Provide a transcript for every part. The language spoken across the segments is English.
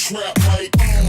trap mic on.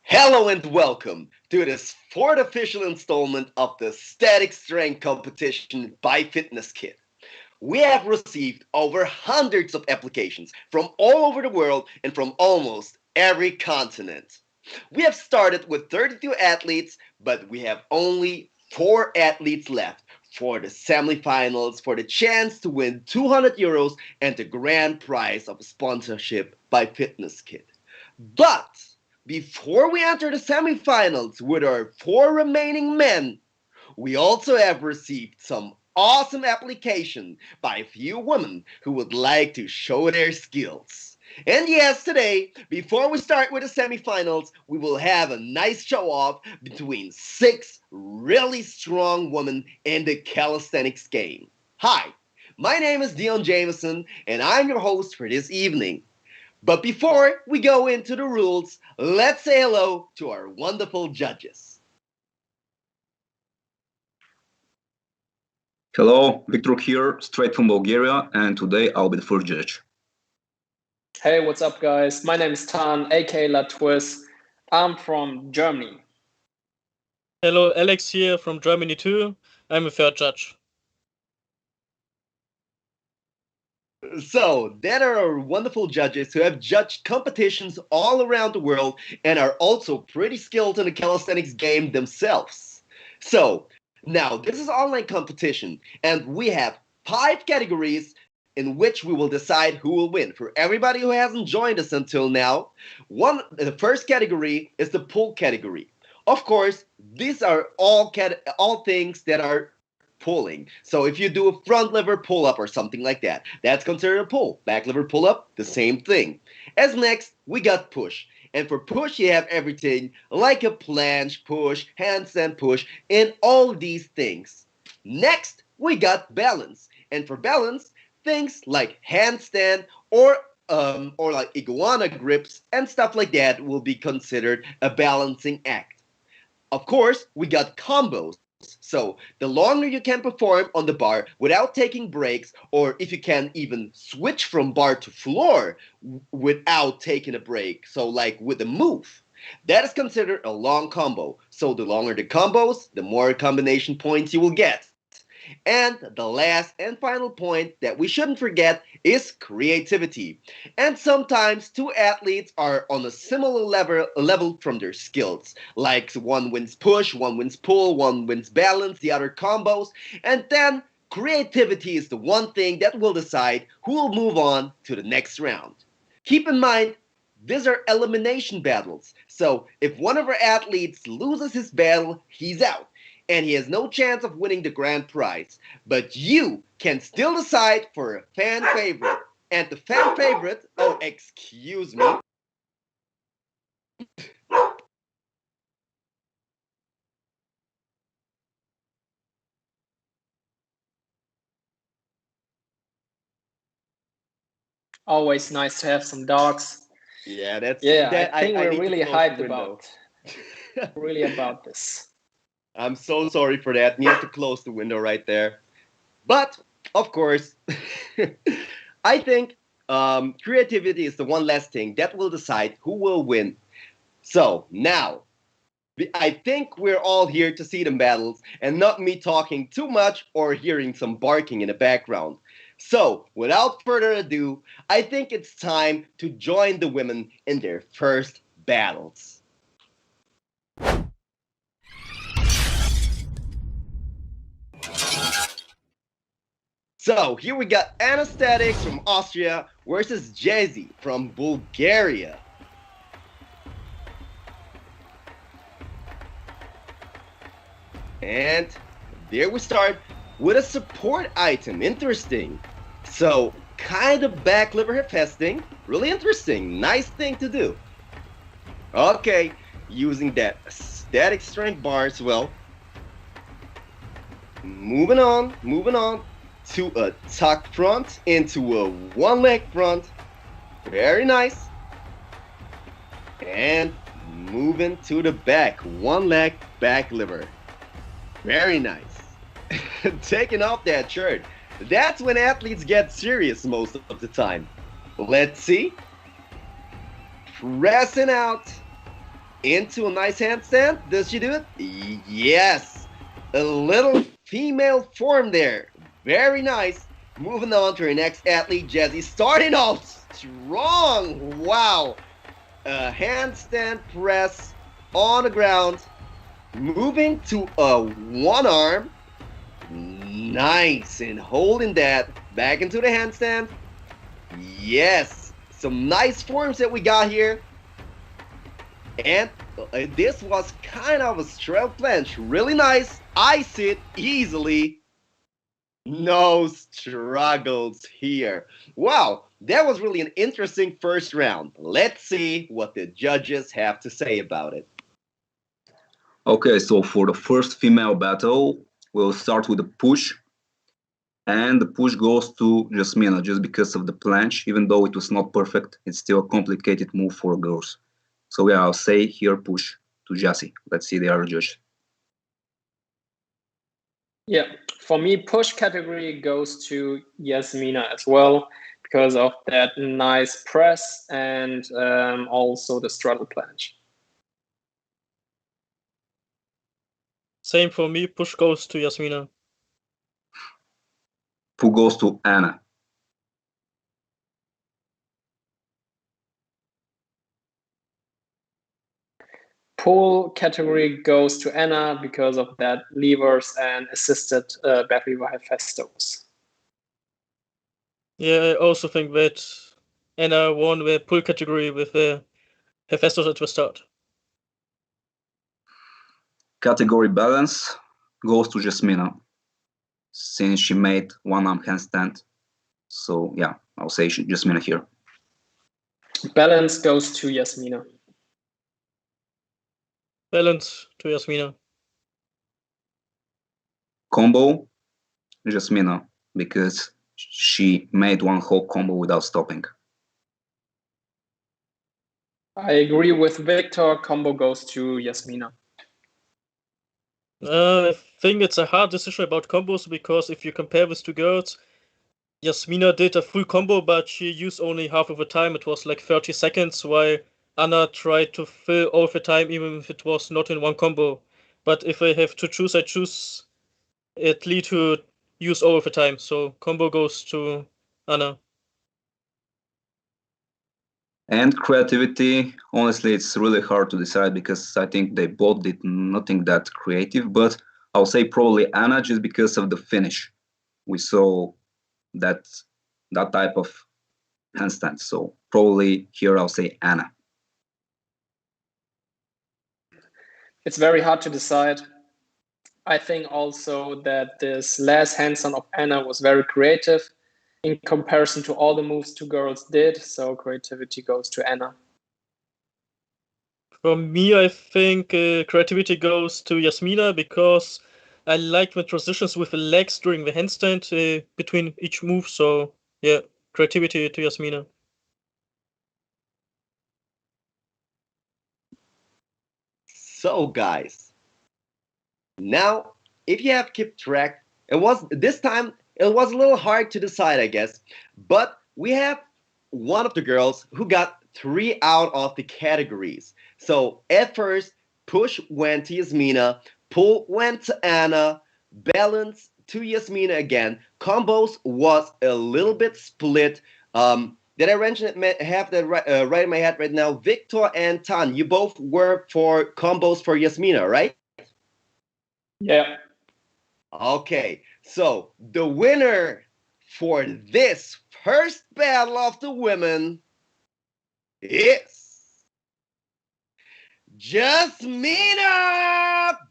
Hello and welcome to this fourth official installment of the Static Strength Competition by Fitness Kit. We have received over hundreds of applications from all over the world and from almost every continent. We have started with 32 athletes, but we have only 4 athletes left for the semifinals for the chance to win €200 and the grand prize of a sponsorship by Fitness Kit. But before we enter the semifinals with our 4 remaining men, we also have received some awesome application by a few women who would like to show their skills. And yes, today, before we start with the semifinals, we will have a nice show off between 6 really strong women in the calisthenics game. Hi, my name is Dion Jameson, and I'm your host for this evening. But before we go into the rules, let's say hello to our wonderful judges. Hello, Victor here, straight from Bulgaria, and today I'll be the first judge. Hey, what's up, guys? My name is Tan, aka La Twist. I'm from Germany. Hello, Alex here from Germany too. I'm a third judge. So, that are our wonderful judges who have judged competitions all around the world and are also pretty skilled in the calisthenics game themselves. So, now this is online competition, and we have 5 categories in which we will decide who will win. For everybody who hasn't joined us until now, the first category is the pull category. Of course, these are all things that are pulling. So if you do a front lever pull-up or something like that, that's considered a pull. Back lever pull-up, the same thing. As next, we got push. And for push, you have everything like a planche push, handstand push, and all these things. Next, we got balance. And for balance, things like handstand or like iguana grips and stuff like that will be considered a balancing act. Of course, we got combos. So the longer you can perform on the bar without taking breaks, or if you can even switch from bar to floor without taking a break, so like with a move, that is considered a long combo. So the longer the combos, the more combination points you will get. And the last and final point that we shouldn't forget is creativity. And sometimes 2 athletes are on a similar level from their skills. Like one wins push, one wins pull, one wins balance, the other combos. And then creativity is the one thing that will decide who will move on to the next round. Keep in mind, these are elimination battles. So if one of our athletes loses his battle, he's out. And he has no chance of winning the grand prize. But you can still decide for a fan favorite. And the fan favorite, oh, excuse me. Always nice to have some dogs. Yeah, that's... I think we're really hyped about this. I'm so sorry for that. You have to close the window right there. But, of course, I think creativity is the one last thing that will decide who will win. So, now, I think we're all here to see the battles and not me talking too much or hearing some barking in the background. So, without further ado, I think it's time to join the women in their first battles. So here we got Anesthetics from Austria versus Jazzy from Bulgaria. And there we start with a support item. Interesting. So kind of back liver hefesting. Really interesting. Nice thing to do. Okay, using that static strength bar as well. Moving on to a tuck front into a one leg front. Very nice. And moving to the back, one leg back liver. Very nice. Taking off that shirt. That's when athletes get serious most of the time. Let's see. Pressing out into a nice handstand. Does she do it? Yes. A little female form there. Very nice. Moving on to our next athlete, Jazzy. Starting off strong. Wow. A handstand press on the ground. Moving to a one arm. Nice. And holding that back into the handstand. Yes. Some nice forms that we got here. And this was kind of a straight planche. Really nice. Ice it easily. No struggles here. Wow, that was really an interesting first round. Let's see what the judges have to say about it. Okay, so for the first female battle, we'll start with a push. And the push goes to Jasmina just because of the planche. Even though it was not perfect, it's still a complicated move for girls. So yeah, I'll say here push to Jassy. Let's see the other judge. Yeah, for me, push category goes to Yasmina as well because of that nice press and also the straddle planche. Same for me. Push goes to Yasmina. Pull goes to Anna. Pull category goes to Anna because of that levers and assisted back lever Hephaestus. Yeah, I also think that Anna won the pull category with Hephaestus at the start. Category balance goes to Jasmina since she made one arm handstand. So yeah, I'll say Jasmina here. Balance goes to Yasmina. Balance to Yasmina. Combo, Jasmina, because she made one whole combo without stopping. I agree with Victor. Combo goes to Yasmina. I think it's a hard decision about combos because if you compare with two girls, Yasmina did a full combo, but she used only half of the time. It was like 30 seconds, while Anna tried to fill all of the time, even if it was not in one combo. But if I have to choose, I choose at least to use all of the time. So combo goes to Anna. And creativity, honestly, it's really hard to decide because I think they both did nothing that creative, but I'll say probably Anna just because of the finish. We saw that type of handstand. So probably here I'll say Anna. It's very hard to decide. I think also that this last handstand of Anna was very creative in comparison to all the moves two girls did. So creativity goes to Anna. For me, I think creativity goes to Yasmina because I like the transitions with the legs during the handstand between each move. So yeah, creativity to Yasmina. So guys, now if you have kept track, it was a little hard to decide, I guess, but we have one of the girls who got 3 out of the categories. So at first, push went to Yasmina, pull went to Anna, balance to Yasmina again. Combos was a little bit split. Did I have that right in my head right now? Victor and Tan, you both were for combos for Yasmina, right? Yeah. Okay, so the winner for this first battle of the women is Jasmina!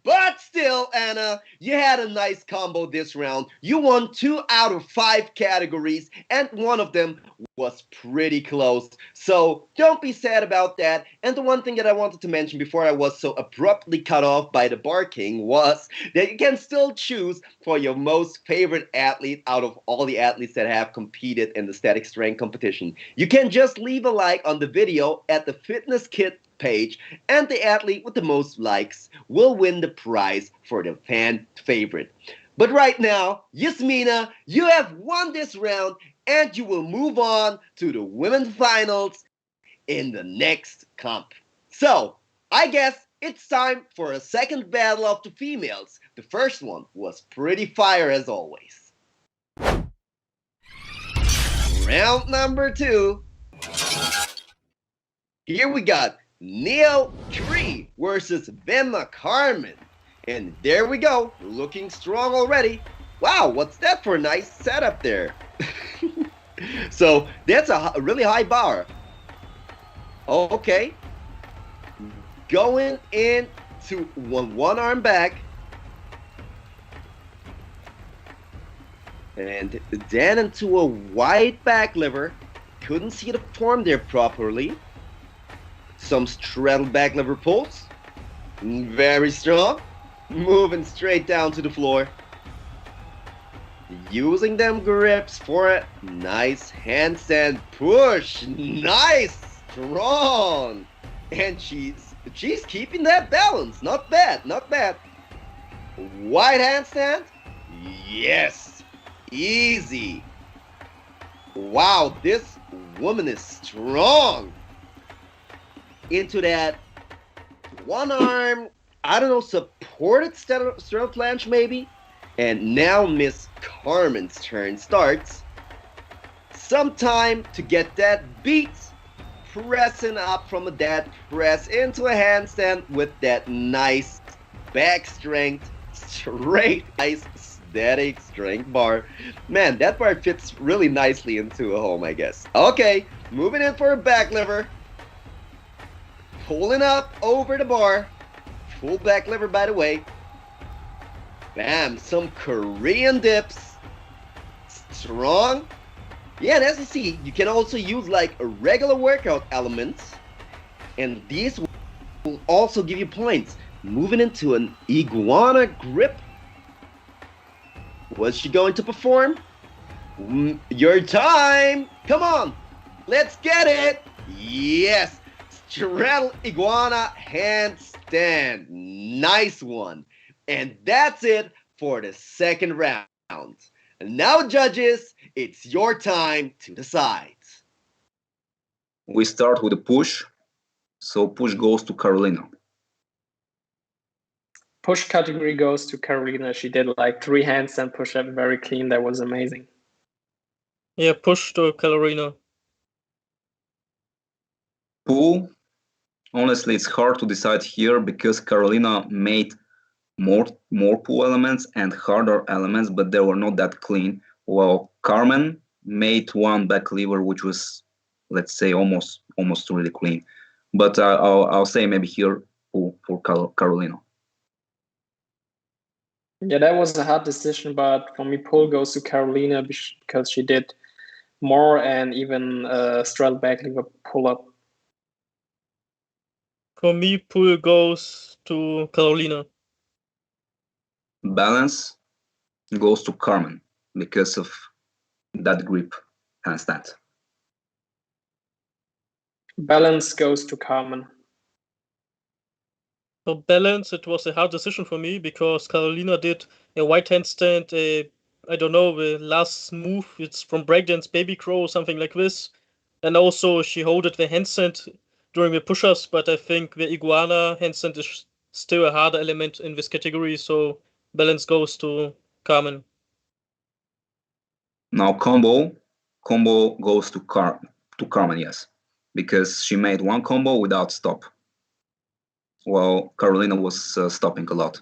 But still, Anna, you had a nice combo this round. You won 2 out of 5 categories, and one of them was pretty close. So don't be sad about that. And the one thing that I wanted to mention before I was so abruptly cut off by the barking was that you can still choose for your most favorite athlete out of all the athletes that have competed in the static strength competition. You can just leave a like on the video at the Fitness Kit page, and the athlete with the most likes will win the prize for the fan favorite. But right now, Yasmina, you have won this round, and you will move on to the women's finals in the next comp. So, I guess it's time for a second battle of the females. The first one was pretty fire as always. Round number 2. Here we got Neo Tree versus Venma Carmen. And there we go, looking strong already. Wow, what's that for a nice setup there? So that's a really high bar. Okay. Going into one arm back. And then into a wide back lever. Couldn't see the form there properly. Some straddle back lever pulls. Very strong. Moving straight down to the floor. Using them grips for a nice handstand push. Nice. Strong. And she's keeping that balance. Not bad. Not bad. Wide handstand. Yes. Easy. Wow, this woman is strong. Into that one arm, I don't know, supported straddle planche maybe. And now Miss Carmen's turn starts. Some time to get that beat. Pressing up from a dead press into a handstand with that nice back strength, straight, nice static strength bar. Man, that bar fits really nicely into a home, I guess. Okay, moving in for a back lever. Pulling up over the bar. Full back lever, by the way. Bam, some Korean dips. Strong. Yeah, and as you see, you can also use like a regular workout elements. And these will also give you points. Moving into an iguana grip. Was she going to perform? Your time. Come on. Let's get it. Yes. Straddle iguana handstand. Nice one. And that's it for the second round. And now, judges, it's your time to decide. We start with a push. So push goes to Carolina. Push category goes to Carolina. She did like 3 handstand push-up, very clean. That was amazing. Yeah, push to Carolina. Pull. Honestly, it's hard to decide here because Carolina made more pull elements and harder elements, but they were not that clean. Well, Carmen made one back lever, which was, let's say, almost really clean. But I'll say maybe here pull for Carolina. Yeah, that was a hard decision, but for me, pull goes to Carolina because she did more and even straddle back lever pull up. For me, pull goes to Carolina. Balance goes to Carmen because of that grip handstand. Balance goes to Carmen. For balance, it was a hard decision for me because Carolina did a white handstand, I don't know, the last move, it's from breakdance baby crow or something like this. And also she holded the handstand during the push-ups, but I think the iguana handstand is still a harder element in this category, so balance goes to Carmen. Now combo goes to Carmen, yes, because she made one combo without stop. Well, Carolina was stopping a lot.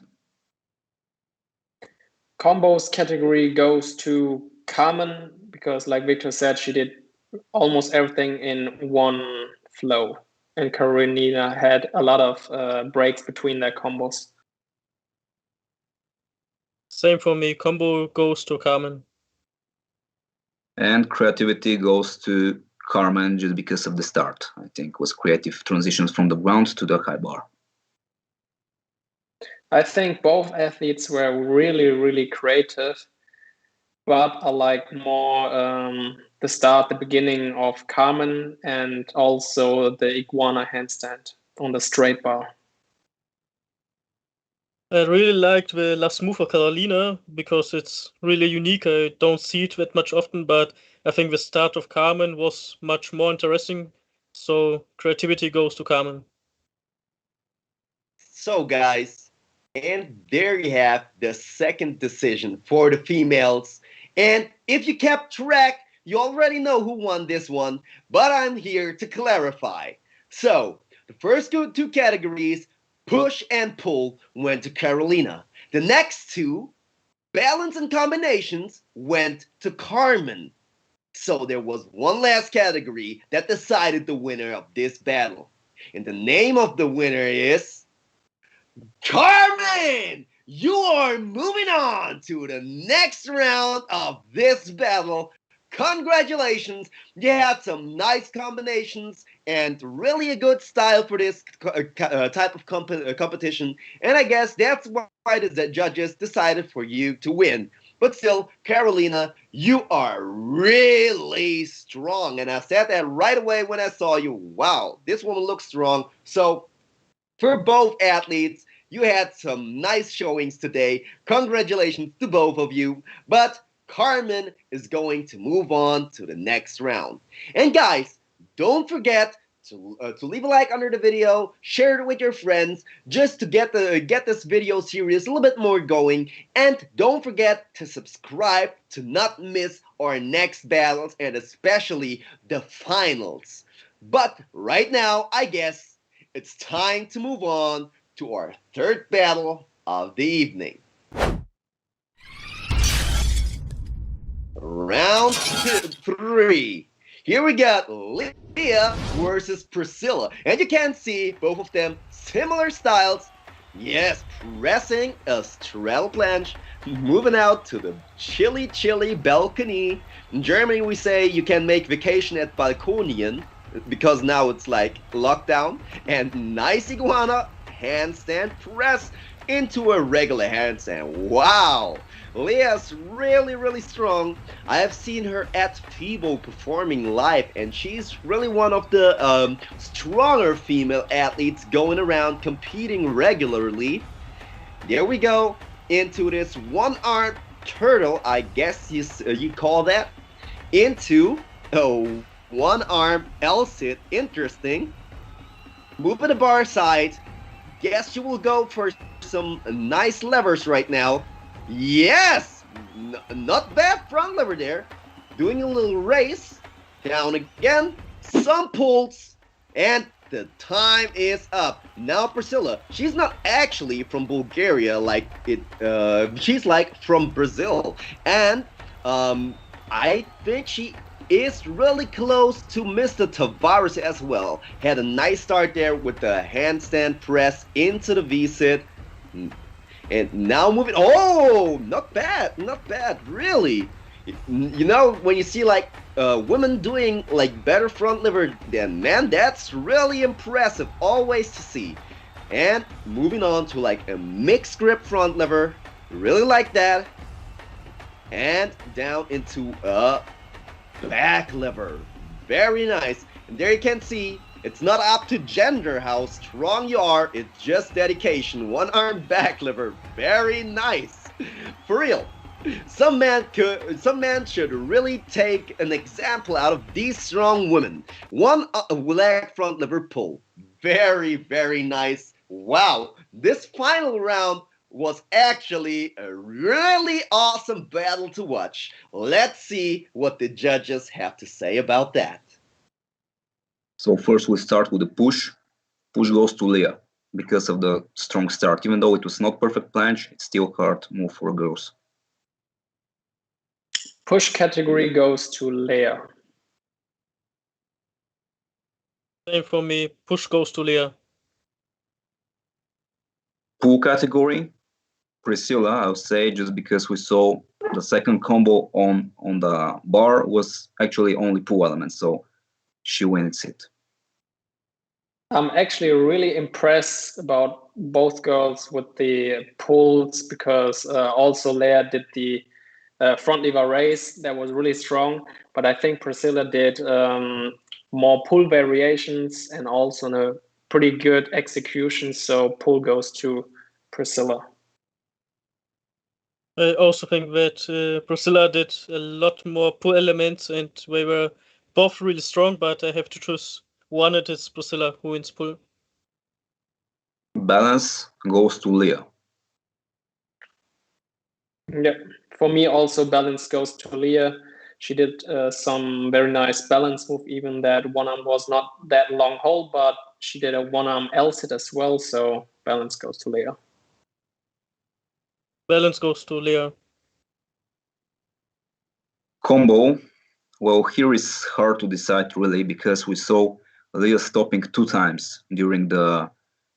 Combos category goes to Carmen because, like Victor said, she did almost everything in one flow, and Carolina had a lot of breaks between their combos. Same for me. Combo goes to Carmen. And creativity goes to Carmen just because of the start. I think was creative transitions from the ground to the high bar. I think both athletes were really, really creative, but I like more the beginning of Carmen, and also the iguana handstand on the straight bar. I really liked the last move for Carolina because it's really unique. I don't see it that much often, but I think the start of Carmen was much more interesting. So creativity goes to Carmen. So, guys, and there you have the second decision for the females. And if you kept track, you already know who won this one, but I'm here to clarify. So, the first two categories, push and pull, went to Carolina. The next two, balance and combinations, went to Carmen. So there was one last category that decided the winner of this battle. And the name of the winner is Carmen! You are moving on to the next round of this battle. Congratulations! You had some nice combinations and really a good style for this type of competition. And I guess that's why the judges decided for you to win. But still, Carolina, you are really strong. And I said that right away when I saw you. Wow, this woman looks strong. So, for both athletes, you had some nice showings today. Congratulations to both of you. But Carmen is going to move on to the next round. And guys, don't forget to leave a like under the video, share it with your friends, just to get this video series a little bit more going. And don't forget to subscribe to not miss our next battles and especially the finals. But right now, I guess it's time to move on to our third battle of the evening. Round 3. Here we got Leah versus Priscilla. And you can see both of them similar styles. Yes, pressing a straddle planche, moving out to the chilly balcony. In Germany we say you can make vacation at Balkonien, because now it's like lockdown. And nice iguana handstand press into a regular handstand. Wow, Leah's really strong. I have seen her at FIBO performing live, and she's really one of the stronger female athletes going around competing regularly. There we go into this one-arm turtle, I guess you call that, into one-arm L-sit. Interesting. Moving the bar side. Guess you will go for some nice levers right now. Yes! Not bad front lever there. Doing a little race. Down again. Some pulls. And the time is up. Now Priscilla, she's not actually from Bulgaria she's like from Brazil. And I think she is really close to Mr. Tavares as well. Had a nice start there with the handstand press into the V-sit. And now moving, not bad, really. You know, when you see like women doing like better front lever than men, that's really impressive, always to see. And moving on to like a mixed grip front lever, really like that. And down into a back lever, very nice. And there you can see, it's not up to gender how strong you are, it's just dedication. One arm back lever, very nice. For real, some man should really take an example out of these strong women. One leg front lever pull, very nice. Wow, this final round was actually a really awesome battle to watch. Let's see what the judges have to say about that. So first we start with the push. Push goes to Leah because of the strong start. Even though it was not perfect planche, it's still hard move for girls. Push category goes to Leah. Same for me. Push goes to Leah. Pull category, Priscilla, I would say, just because we saw the second combo on the bar was actually only pull elements, so she wins it. I'm actually really impressed about both girls with the pulls because also Leah did the front lever raise that was really strong, but I think Priscilla did more pull variations and also a pretty good execution, so pull goes to Priscilla. I also think that Priscilla did a lot more pull elements and they were both really strong, but I have to choose one. It is Priscilla who wins pull. Balance goes to Leah. Yeah, for me also balance goes to Leah. She did some very nice balance move, even that one arm was not that long hold, but she did a one arm L sit as well, so balance goes to Leah. Balance goes to Leah. Combo, well, here is hard to decide really because we saw Leah stopping 2 times during the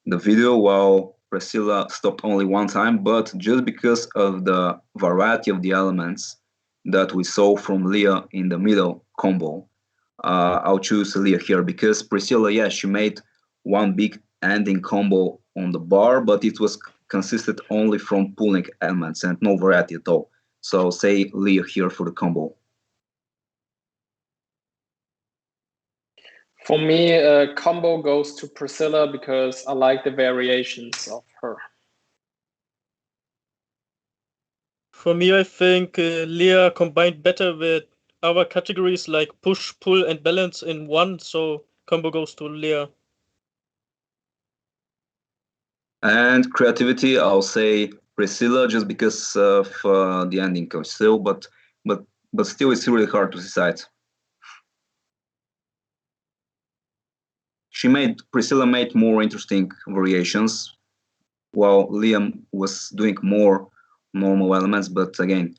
video while Priscilla stopped only 1 time, but just because of the variety of the elements that we saw from Leah in the middle combo, I'll choose Leah here because Priscilla, yeah, she made one big ending combo on the bar, but it was consisted only from pulling elements and no variety at all. So say Leah here for the combo. For me, combo goes to Priscilla because I like the variations of her. For me, I think Leah combined better with other categories like push, pull, and balance in one, so combo goes to Leah. And creativity, I'll say Priscilla just because of the ending coach still, but still it's really hard to decide. Priscilla made more interesting variations, while Liam was doing more normal elements, but again,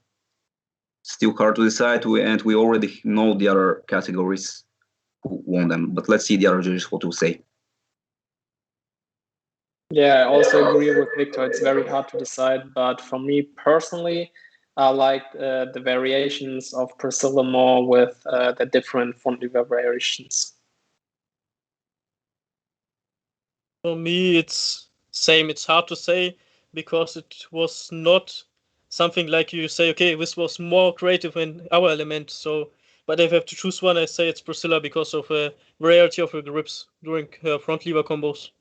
still hard to decide. And we already know the other categories who won them, but let's see the other judges what to say. Yeah, I also agree with Victor. It's very hard to decide, but for me personally, I like the variations of Priscilla more with the different front lever variations. For me, it's same. It's hard to say because it was not something like you say, okay, this was more creative in our element. So, but if I have to choose one, I say it's Priscilla because of a variety of her grips during her front lever combos.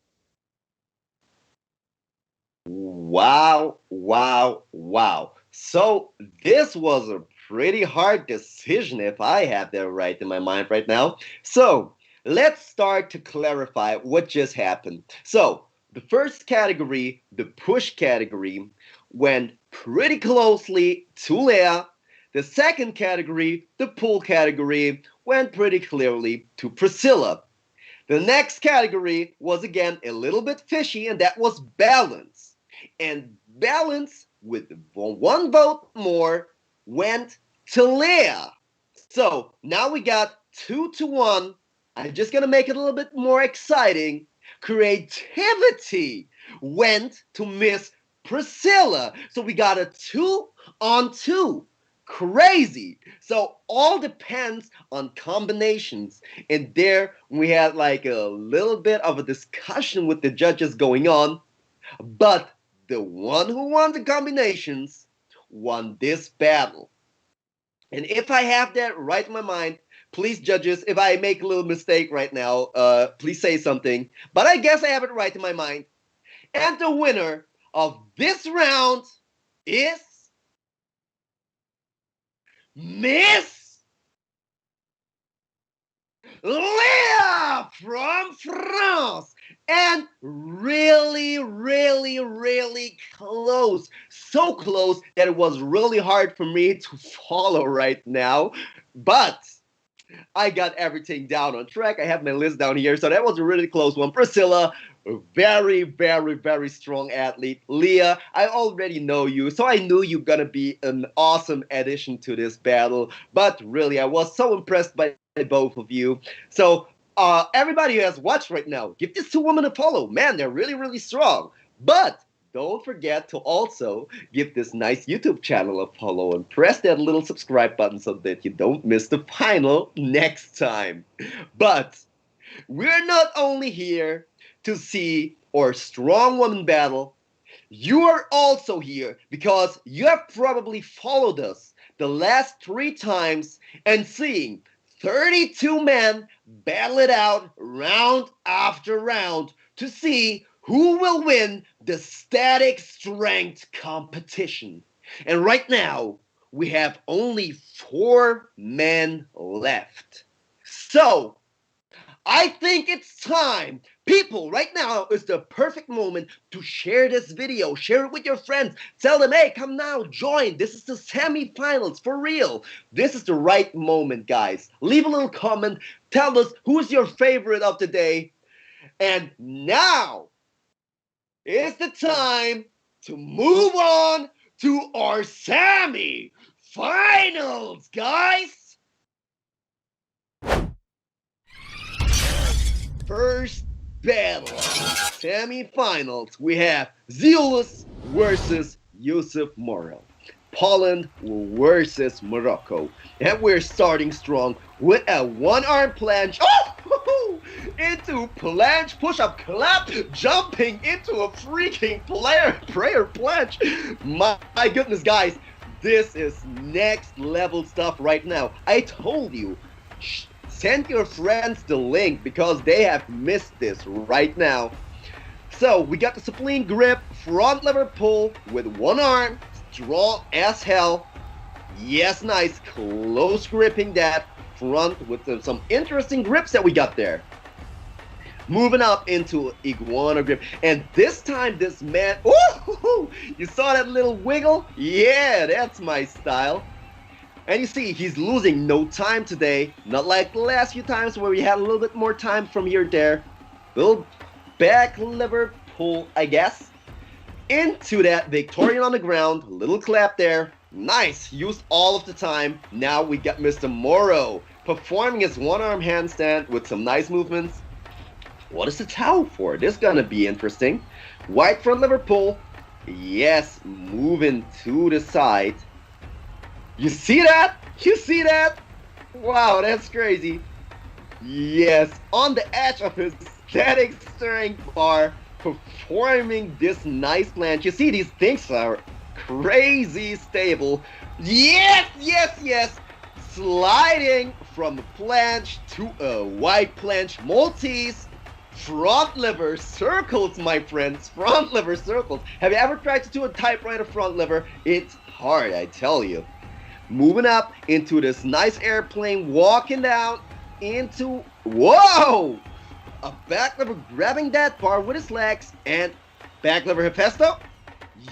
Wow, wow, wow. So this was a pretty hard decision if I have that right in my mind right now. So let's start to clarify what just happened. So the first category, the push category, went pretty closely to Leah. The second category, the pull category, went pretty clearly to Priscilla. The next category was again a little bit fishy, and that was balance. And balance, with one vote more, went to Leah. So now we got 2-1. I'm just gonna make it a little bit more exciting. Creativity went to Miss Priscilla. So we got a 2-on-2. Crazy. So all depends on combinations. And there we had like a little bit of a discussion with the judges going on. But the one who won the combinations won this battle. And if I have that right in my mind, please, judges, if I make a little mistake right now, please say something. But I guess I have it right in my mind. And the winner of this round is Miss Leah from France. And really, really, really close. So close that it was really hard for me to follow right now. But I got everything down on track. I have my list down here. So that was a really close one. Priscilla a very, very, very strong athlete. Leah, I already know you, so I knew you're gonna be an awesome addition to this battle. But really, I was so impressed by both of you. So, everybody who has watched right now, give these two women a follow. Man, they're really, really strong. But don't forget to also give this nice YouTube channel a follow and press that little subscribe button so that you don't miss the final next time. But we're not only here to see our strong woman battle, you are also here because you have probably followed us the last 3 times and seeing 32 men battle it out round after round to see who will win the static strength competition. And right now, we have only 4 men left. So, I think it's time. People, right now is the perfect moment to share this video. Share it with your friends. Tell them, hey, come now, join. This is the semifinals, for real. This is the right moment, guys. Leave a little comment. Tell us who's your favorite of the day. And now is the time to move on to our semi-finals, guys. First battle, semi-finals. We have Zeus versus Yusuf Morel. Poland versus Morocco. And we're starting strong with a one-arm planche. Oh! Into planche, push-up, clap, jumping into a freaking prayer planche. My goodness, guys. This is next level stuff right now. I told you. Send your friends the link because they have missed this right now. So we got the spleen grip, front lever pull with one arm, strong as hell. Yes, nice, close gripping that front with some interesting grips that we got there. Moving up into iguana grip, and this time this man, ooh, you saw that little wiggle? Yeah, that's my style. And you see, he's losing no time today. Not like the last few times where we had a little bit more time from here to there. Little back lever pull, I guess. Into that Victorian on the ground. Little clap there. Nice. Used all of the time. Now we got Mr. Moro performing his one-arm handstand with some nice movements. What is the towel for? This is gonna be interesting. Wide front lever pull. Yes, moving to the side. You see that? You see that? Wow, that's crazy. Yes, on the edge of his static strength bar, performing this nice planche. You see, these things are crazy stable. Yes, yes, yes. Sliding from a planche to a wide planche. Maltese. Front lever circles, my friends. Front lever circles. Have you ever tried to do a typewriter front lever? It's hard, I tell you. Moving up into this nice airplane, walking down into, whoa! A back lever grabbing that bar with his legs, and back lever Hephaestus.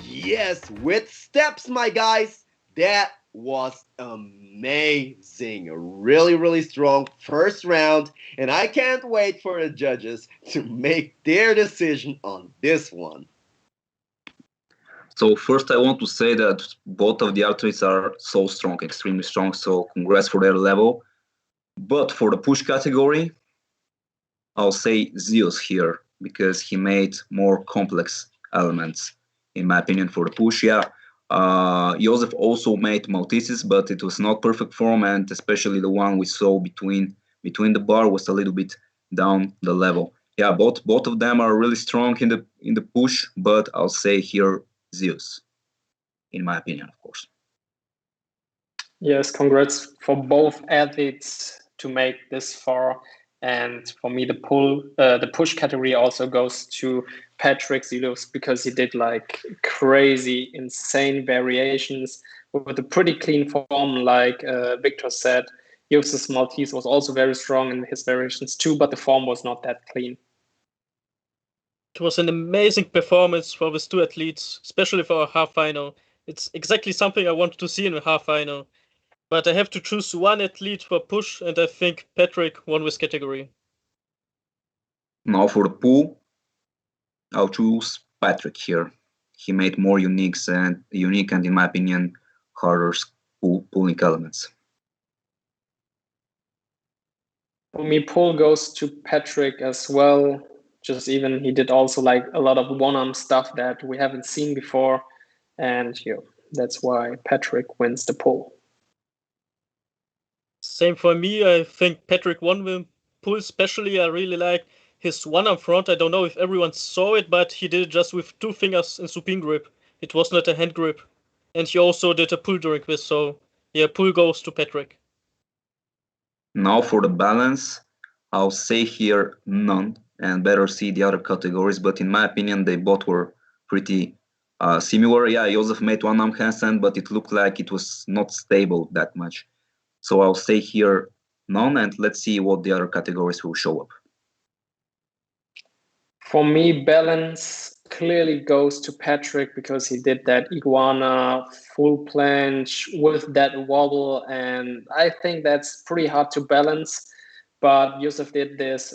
Yes, with steps, my guys. That was amazing. Really, really strong first round, and I can't wait for the judges to make their decision on this one. So first I want to say that both of the athletes are so strong, extremely strong, so congrats for their level. But for the push category, I'll say Zeus here, because he made more complex elements, in my opinion, for the push. Yeah, Joseph also made Malteses, but it was not perfect form, and especially the one we saw between the bar was a little bit down the level. Yeah, both of them are really strong in the push, but I'll say here Zeus, in my opinion, of course. Yes, congrats for both athletes to make this far. And for me, the push category also goes to Patrick Zelos because he did like crazy, insane variations with a pretty clean form, like Victor said. Joseph Maltese was also very strong in his variations too, but the form was not that clean. It was an amazing performance for these two athletes, especially for a half final. It's exactly something I wanted to see in a half final. But I have to choose one athlete for push, and I think Patrick won this category. Now for the pull, I'll choose Patrick here. He made more unique and, in my opinion, harder pulling elements. For me, pull goes to Patrick as well. Just even he did also like a lot of one-arm stuff that we haven't seen before, and that's why Patrick wins the pull. Same for me. I think Patrick won the pull. Especially, I really like his one-arm front. I don't know if everyone saw it, but he did it just with 2 fingers in supine grip. It was not a hand grip. And he also did a pull during this, so yeah, pull goes to Patrick. Now for the balance, I'll say here none, and better see the other categories, but in my opinion, they both were pretty similar. Yeah, Josef made one-arm handstand, but it looked like it was not stable that much. So I'll say here none, and let's see what the other categories will show up. For me, balance clearly goes to Patrick because he did that iguana full planche with that wobble, and I think that's pretty hard to balance. But Josef did this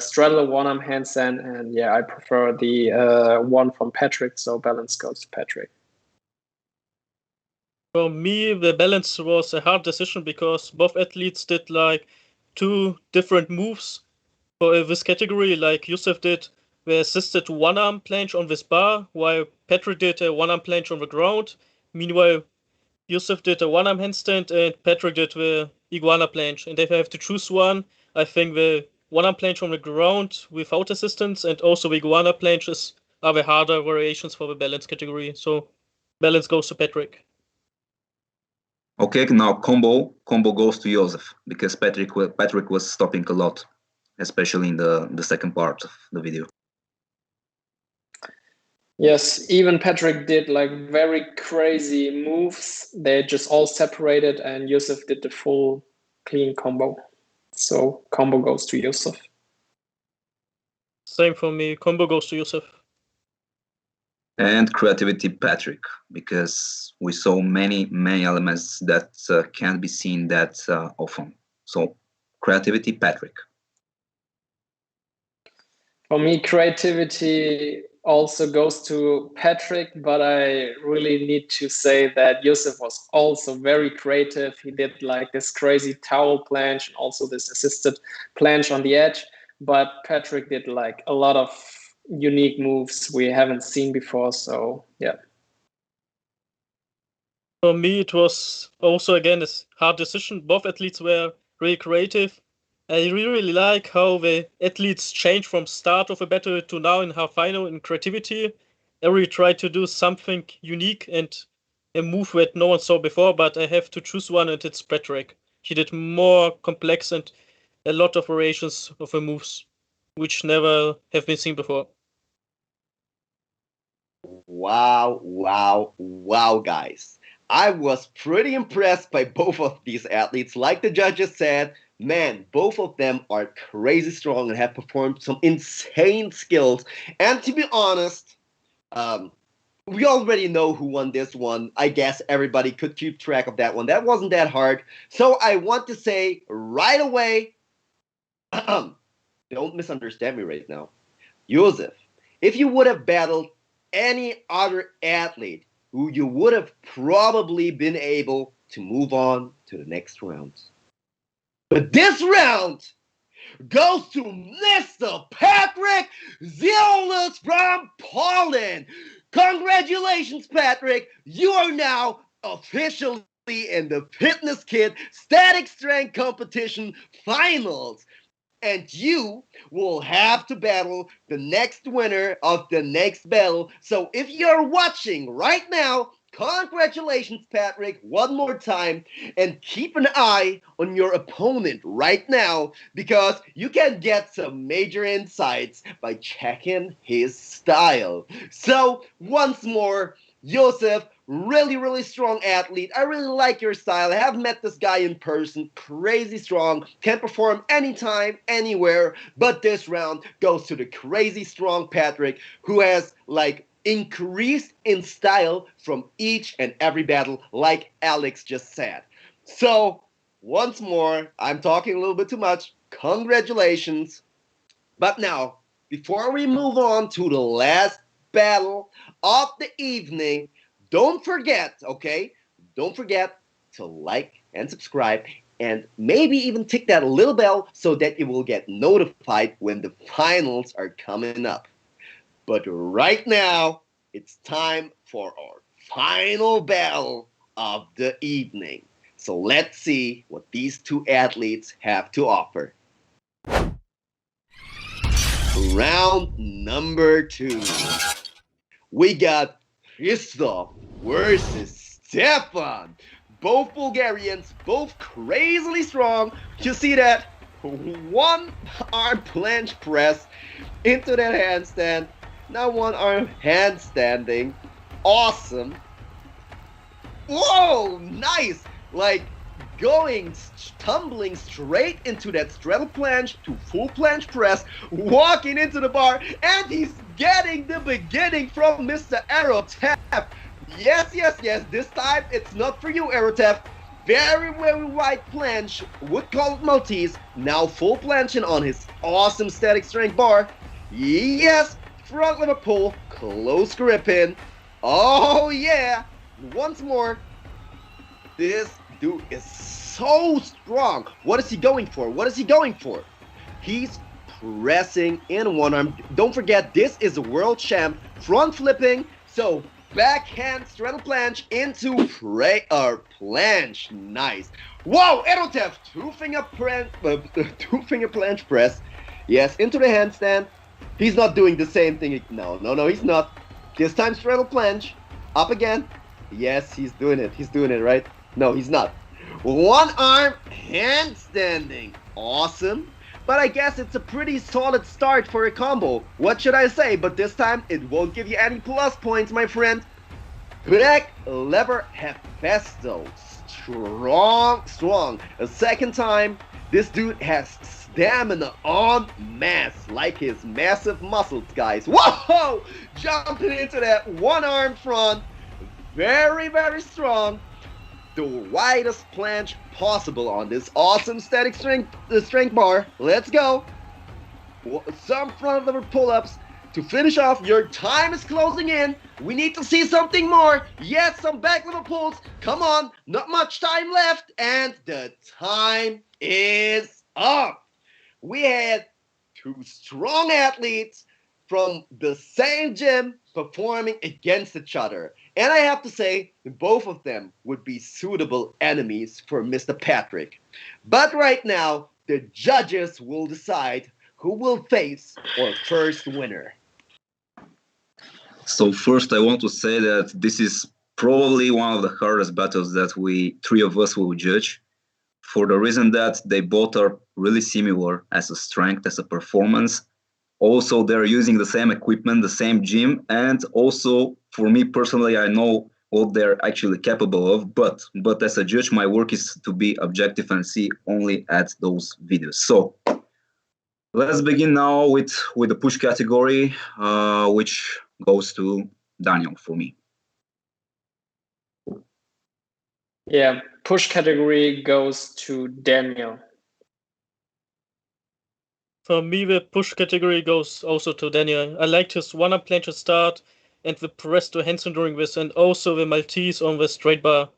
straddle one-arm handstand, and yeah, I prefer the one from Patrick, so balance goes to Patrick. For me, the balance was a hard decision because both athletes did like 2 different moves for this category. Like Josef did the assisted one-arm planche on this bar, while Patrick did a one-arm planche on the ground. Meanwhile, Josef did a one-arm handstand and Patrick did the iguana planche. And if I have to choose one, I think the one-arm planche on the ground without assistance and also the iguana planches are the harder variations for the balance category. So balance goes to Patrick. Okay, now combo goes to Josef because Patrick was stopping a lot, especially in the second part of the video. Yes, even Patrick did like very crazy moves. They just all separated, and Josef did the full clean combo. So combo goes to Josef. Same for me. Combo goes to Josef. And creativity Patrick, because we saw many elements that can't be seen that often. So creativity Patrick. For me, creativity also goes to Patrick, but I really need to say that Josef was also very creative. He did like this crazy towel planche and also this assisted planche on the edge, but Patrick did like a lot of unique moves we haven't seen before, so yeah. For me, it was also again a hard decision. Both athletes were really creative. I really like how the athletes changed from start of a battle to now in half final in creativity. Every tried to do something unique and a move that no one saw before, but I have to choose one, and it's Patrick. He did more complex and a lot of variations of the moves, which never have been seen before. Wow, guys. I was pretty impressed by both of these athletes. Like the judges said, man, both of them are crazy strong and have performed some insane skills. And to be honest, we already know who won this one. I guess everybody could keep track of that one. That wasn't that hard. So I want to say right away, don't misunderstand me right now. Josef, if you would have battled any other athlete, who you would have probably been able to move on to the next round. But this round goes to Mr. Patrick Ziolis from Poland. Congratulations, Patrick. You are now officially in the Fitness Kid Static Strength Competition Finals. And you will have to battle the next winner of the next battle. So if you're watching right now, congratulations, Patrick, one more time. And keep an eye on your opponent right now because you can get some major insights by checking his style. So once more, Josef, really strong athlete. I really like your style. I have met this guy in person. Crazy strong. Can perform anytime, anywhere. But this round goes to the crazy strong Patrick, who has like increased in style from each and every battle, like Alex just said. So once more, I'm talking a little bit too much. Congratulations. But now, before we move on to the last battle of the evening, don't forget, okay? Don't forget to like and subscribe and maybe even tick that little bell so that you will get notified when the finals are coming up. But right now, it's time for our final battle of the evening. So let's see what these two athletes have to offer. Round number 2. We got Christoph versus Stefan. Both Bulgarians, both crazily strong. You see that? One arm planche press into that handstand. Now one arm handstanding. Awesome. Whoa, nice. Like tumbling straight into that straddle planche to full planche press, walking into the bar, and he's getting the beginning from Mr. Aerotef. Yes. This time it's not for you, Aerotef. Very wide planche. Would call it Maltese. Now full planching on his awesome static strength bar. Yes, front lever pull, close grip in. Oh yeah. Once more. This dude is so strong. What is he going for? He's pressing in one arm. Don't forget, this is a world champ. Front flipping. So backhand straddle planche into planche. Nice. Whoa, Aerotef. Two-finger planche press. Yes, into the handstand. He's not doing the same thing. No, he's not. This time straddle planche. Up again. Yes, he's doing it. Right? No, he's not. One arm handstanding. Awesome. But I guess it's a pretty solid start for a combo. What should I say? But this time, it won't give you any plus points, my friend. Back lever Hephaestus. Strong. A second time, this dude has stamina on mass, like his massive muscles, guys. Whoa! Jumping into that one arm front. Very strong. The widest planche possible on this awesome static strength bar. Let's go. Some front lever pull-ups to finish off. Your time is closing in. We need to see something more. Yes, some back lever pulls. Come on, not much time left, and the time is up. We had two strong athletes from the same gym performing against each other. And I have to say, both of them would be suitable enemies for Mr. Patrick. But right now, the judges will decide who will face our first winner. So first, I want to say that this is probably one of the hardest battles that three of us will judge, for the reason that they both are really similar as a strength, as a performance. Also, they're using the same equipment, the same gym, and also, for me personally, I know what they're actually capable of. But as a judge, my work is to be objective and see only at those videos. So let's begin now with the push category, which goes to Daniel for me. Yeah, push category goes to Daniel. For me, the push category goes also to Daniel. I liked his one-arm planche start and the press to handstand during this, and also the Maltese on the straight bar.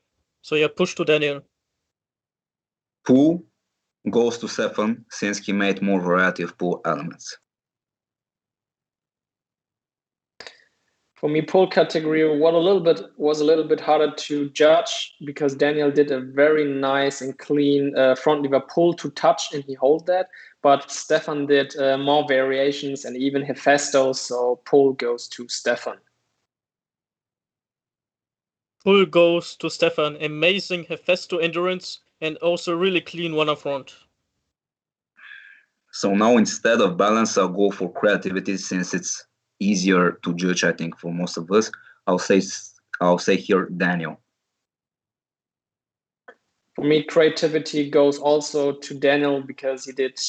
So yeah, push to Daniel. Pull goes to Stefan, since he made more variety of pull elements. For me, pull category was a little bit harder to judge, because Daniel did a very nice and clean front lever pull to touch, and he held that. But Stefan did more variations and even Hephaestus, so pull goes to Stefan. Pull goes to Stefan. Amazing Hephaestus endurance and also really clean one-arm front. So now instead of balance, I'll go for creativity, since it's easier to judge, I think, for most of us. I'll say here Daniel. For me, creativity goes also to Daniel, because he did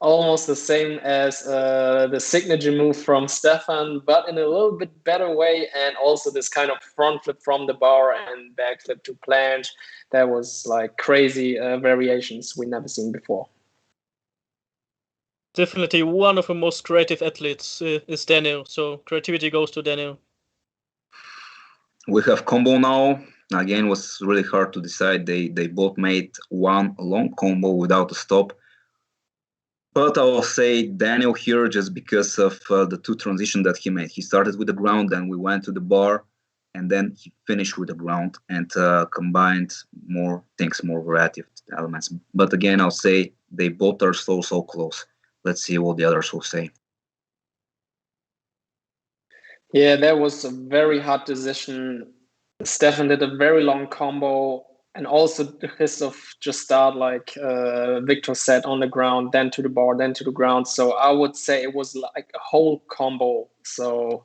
almost the same as the signature move from Stefan, but in a little bit better way, and also this kind of front flip from the bar and back flip to planche. That was like crazy variations we never seen before. Definitely one of the most creative athletes is Daniel, so creativity goes to Daniel. We have combo now. Again, was really hard to decide. They both made one long combo without a stop. But I will say Daniel here just because of the two transitions that he made. He started with the ground, then we went to the bar, and then he finished with the ground and combined more things, more variety of elements. But again, I'll say they both are so close. Let's see what the others will say. Yeah, that was a very hard decision. Stefan did a very long combo, and also Christoph just start like Victor said, on the ground, then to the bar, then to the ground. So I would say it was like a whole combo. So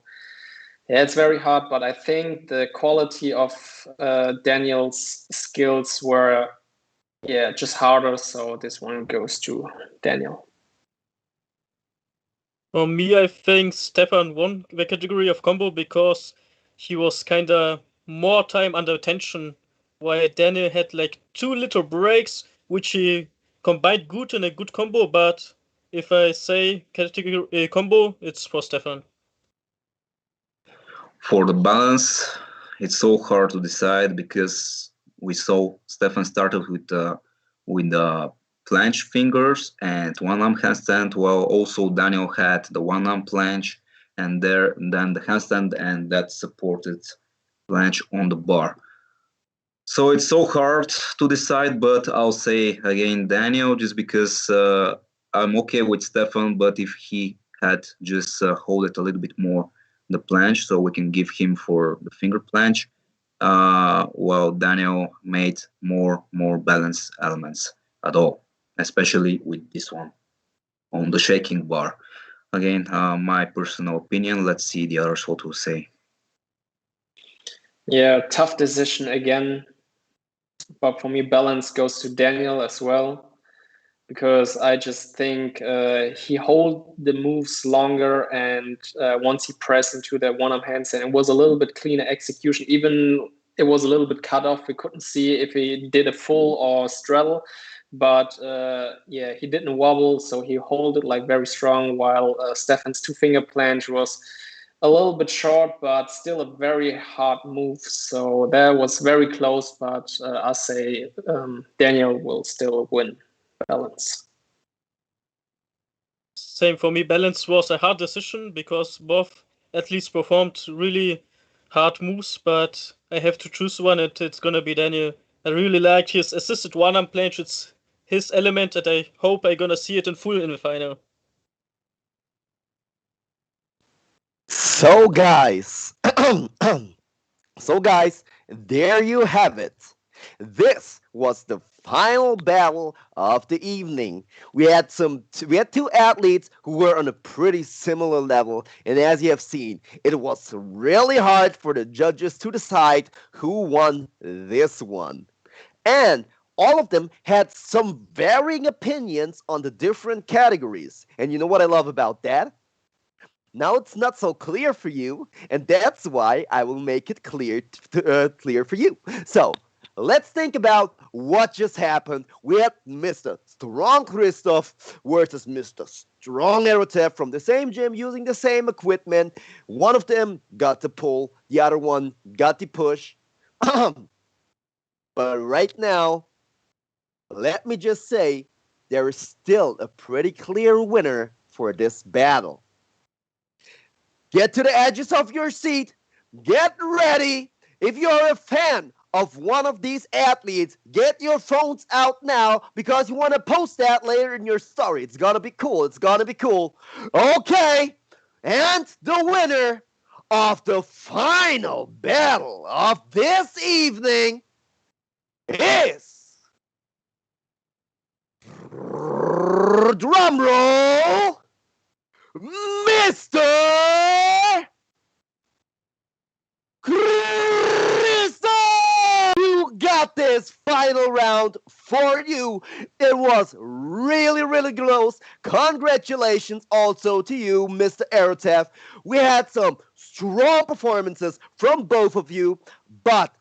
yeah, it's very hard, but I think the quality of Daniel's skills were just harder. So this one goes to Daniel. For me, I think Stefan won the category of combo because he was kinda more time under tension, while Daniel had like 2 little breaks, which he combined good in a good combo. But if I say category combo, it's for Stefan. For the balance, it's so hard to decide because we saw Stefan started with the planche fingers and one arm handstand, while also Daniel had the one arm planche and then the handstand and that supported planche on the bar. So it's so hard to decide, but I'll say again Daniel just because I'm okay with Stefan, but if he had just hold it a little bit more the planche, so we can give him for the finger planche, while Daniel made more balance elements at all, especially with this one on the shaking bar. Again, my personal opinion. Let's see the others what will say. Yeah, tough decision again. But for me, balance goes to Daniel as well, because I just think he hold the moves longer, and once he pressed into the one-arm handstand, it was a little bit cleaner execution. Even it was a little bit cut off. We couldn't see if he did a full or straddle, but he didn't wobble, so he hold it like very strong, while Stefan's two-finger planche was a little bit short, but still a very hard move. So that was very close, but I say Daniel will still win balance. Same for me. Balance was a hard decision because both athletes performed really hard moves, but I have to choose one, and it's gonna be Daniel. I really liked his assisted one-arm planche. It's his element, and I hope I'm gonna see it in full in the final. So, guys, there you have it. This was the final battle of the evening. We had two athletes who were on a pretty similar level, and as you have seen, it was really hard for the judges to decide who won this one. And all of them had some varying opinions on the different categories. And you know what I love about that? Now it's not so clear for you, and that's why I will make it clear for you. So let's think about what just happened. We had Mr. Strong Christoph versus Mr. Strong Erotev from the same gym using the same equipment. One of them got the pull, the other one got the push. But right now, let me just say, there is still a pretty clear winner for this battle. Get to the edges of your seat. Get ready. If you're a fan of one of these athletes, get your phones out now because you want to post that later in your story. It's going to be cool. It's going to be cool. Okay. And the winner of the final battle of this evening is... drum roll, Mr. Christo! You got this final round for you. It was really close. Congratulations also to you, Mr. Erotev. We had some strong performances from both of you, but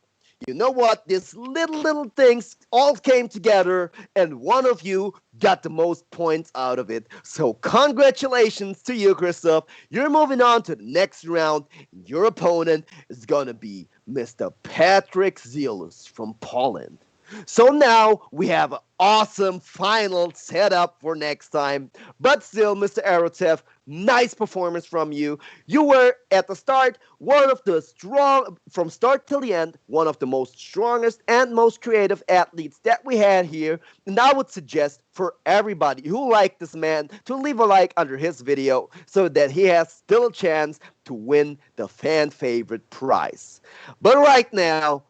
you know what? These little things all came together, and one of you got the most points out of it. So congratulations to you, Christoph. You're moving on to the next round. Your opponent is gonna be Mr. Patrick Zielus from Poland. So now we have an awesome final setup for next time. But still, Mr. Arotev, nice performance from you. You were at the start one of the strong, from start till the end, one of the most strongest and most creative athletes that we had here. And I would suggest for everybody who liked this man to leave a like under his video so that he has still a chance to win the fan favorite prize. But right now,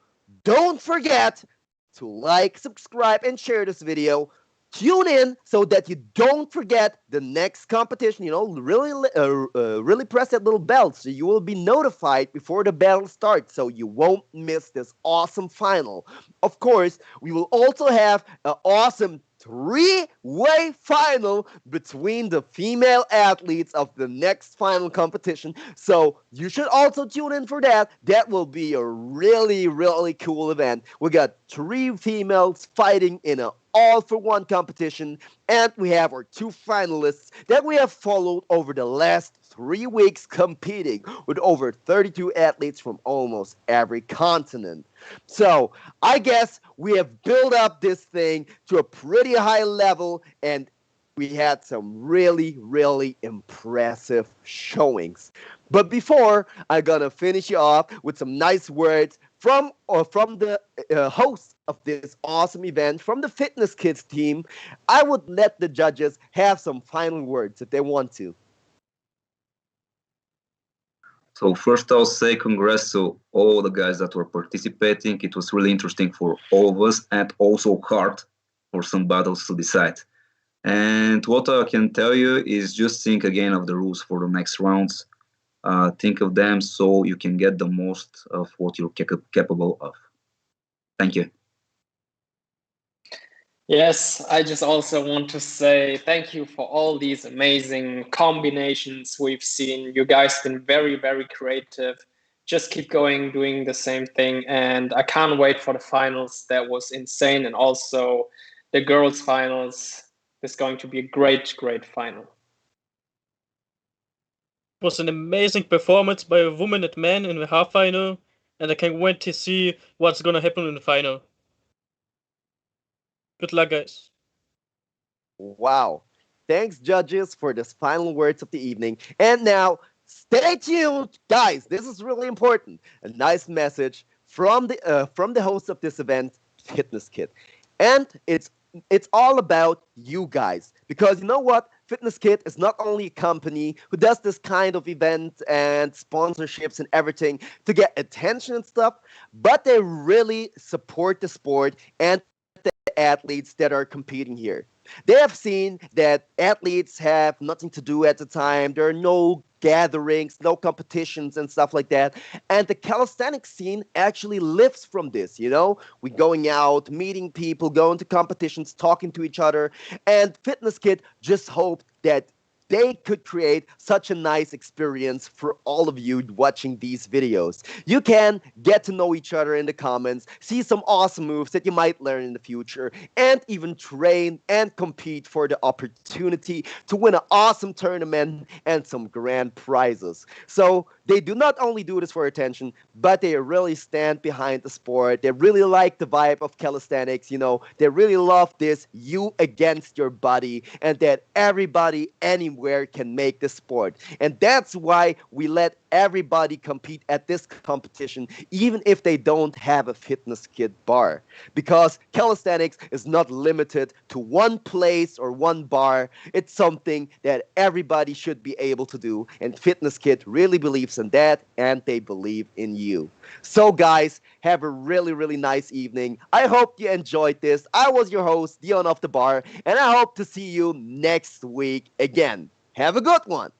don't forget to like, subscribe, and share this video. Tune in so that you don't forget the next competition. Really press that little bell so you will be notified before the battle starts so you won't miss this awesome final. Of course, we will also have an awesome three-way final between the female athletes of the next final competition. So you should also tune in for that. That will be a really cool event. We got three females fighting in an all-for-one competition, and we have our two finalists that we have followed over the last 3 weeks competing with over 32 athletes from almost every continent. So I guess we have built up this thing to a pretty high level, and we had some really impressive showings. But before I'm gonna finish you off with some nice words from the host of this awesome event, from the Fitness Kids team, I would let the judges have some final words if they want to. So first I'll say congrats to all the guys that were participating. It was really interesting for all of us and also hard for some battles to decide. And what I can tell you is just think again of the rules for the next rounds. Think of them so you can get the most of what you're capable of. Thank you. Yes, I just also want to say thank you for all these amazing combinations we've seen. You guys have been very creative. Just keep going, doing the same thing. And I can't wait for the finals. That was insane. And also the girls' finals is going to be a great final. It was an amazing performance by a woman and man in the half final, and I can't wait to see what's gonna happen in the final. Good luck, guys. Wow. Thanks, judges, for this final words of the evening. And now, stay tuned, guys. This is really important. A nice message from the host of this event, Fitness Kid, and it's all about you guys, because you know what? Fitness Kid is not only a company who does this kind of event and sponsorships and everything to get attention and stuff, but they really support the sport and the athletes that are competing here. They have seen that athletes have nothing to do at the time. There are no gatherings, no competitions and stuff like that. And the calisthenics scene actually lives from this, you know? We going out, meeting people, going to competitions, talking to each other. And Fitness Kid just hoped that they could create such a nice experience for all of you watching these videos. You can get to know each other in the comments, see some awesome moves that you might learn in the future, and even train and compete for the opportunity to win an awesome tournament and some grand prizes. So they do not only do this for attention, but they really stand behind the sport. They really like the vibe of calisthenics, you know. They really love this you against your body, and that everybody anywhere can make the sport. And that's why we let everybody compete at this competition, even if they don't have a Fitness Kid bar. Because calisthenics is not limited to one place or one bar. It's something that everybody should be able to do. And Fitness Kid really believes in that, and they believe in you. So guys, have a really nice evening. I hope you enjoyed this. I was your host, Dion of the Bar, and I hope to see you next week again. Have a good one.